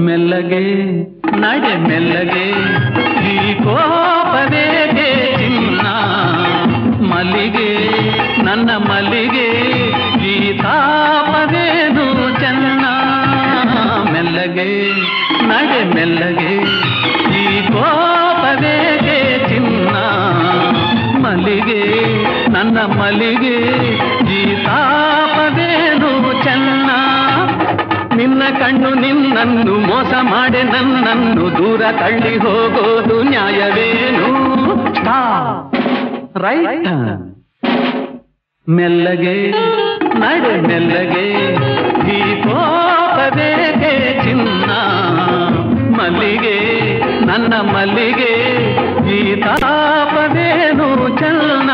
ಮೆಲ್ಲಗೆ ನಡೆ ಮೆಲ್ಲಗೆ ಈ ಕೋಪವೇಗೆ ಚಿನ್ನ ಮಲ್ಲಿಗೆ ನನ್ನ ಮಲ್ಲಿಗೆ ಈ ತಾಪವೇನು ಚೆನ್ನ ಮೆಲ್ಲಗೆ ನಡೆ ಮೆಲ್ಲಗೆ ಈ ಕೋಪವೇಗೆ ಚಿನ್ನ ಮಲ್ಲಿಗೆ ನನ್ನ ಮಲ್ಲಿಗೆ ಈ ತಾಪವೇನು ಚೆನ್ನ ನಿನ್ನ ಕಣ್ಣು ನಿನ್ನನ್ನು ಮೋಸ ಮಾಡೆ ನನ್ನನ್ನು ದೂರ ತಳ್ಳಿ ಹೋಗೋದು ನ್ಯಾಯವೇನು ರೈಟ್ ಮೆಲ್ಲಗೆ ನಡೆ ಮೆಲ್ಲಗೆ ಈ ಕೋಪವೇಗೆ ಚಿನ್ನ ಮಲ್ಲಿಗೆ ನನ್ನ ಮಲ್ಲಿಗೆ ಈ ತಾಪವೇನು ಚೆನ್ನ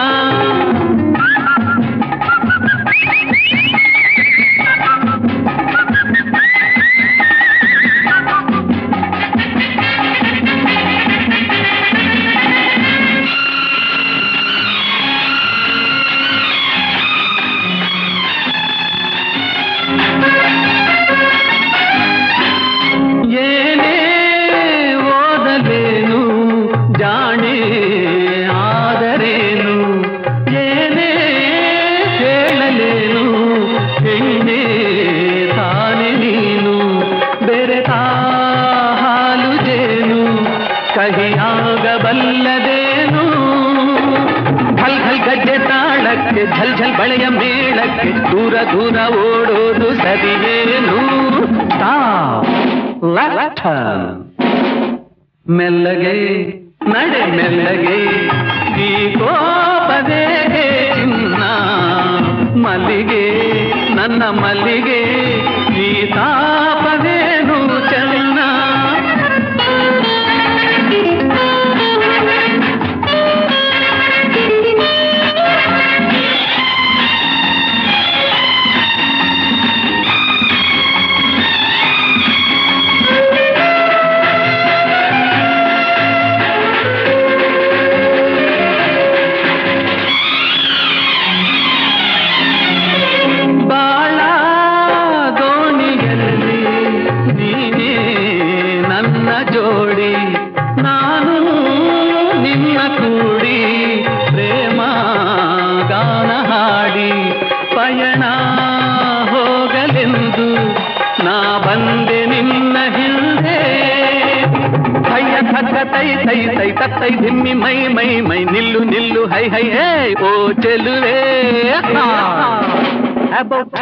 ಕಹಿಯಾಗಬಲ್ಲದೇನು ಘಲ್ ಘಲ್ ಗಜ್ಜೆ ತಾಳಕ್ಕೆ ಝಲ್ ಝಲ್ ಬಳೆಯ ಮೇಳಕ್ಕೆ ದೂರ ದೂರ ಓಡೋದು ಸರಿಯೇನು ಮೆಲ್ಲಗೆ ನಡೆ ಮೆಲ್ಲಗೆ ಈ ಕೋಪದೇಗೆ ಚಿನ್ನ ಮಲ್ಲಿಗೆ ನನ್ನ ಮಲ್ಲಿಗೆ ಈ ತಾಪವೇನು ಚೆನ್ನ ಜೋಡಿ ನಾನು ನಿನ್ನ ಕೂಡಿ ಪ್ರೇಮ ಗಾನ ಹಾಡಿ ಪಯಣ ಹೋಗಲೆಂದು ನಾ ಬಂದೆ ನಿನ್ನ ಹಿಂದೆ ಭಯ ಥಕ್ಕ ತೈ ತೈ ತೈ ತತ್ತೈ ಧಿಮ್ಮಿ ಮೈ ಮೈ ಮೈ ನಿಲ್ಲು ನಿಲ್ಲು ಹೈ ಹೈ ಹೇ ಓ ಚೆಲುವೆ ಅಬೌಟ್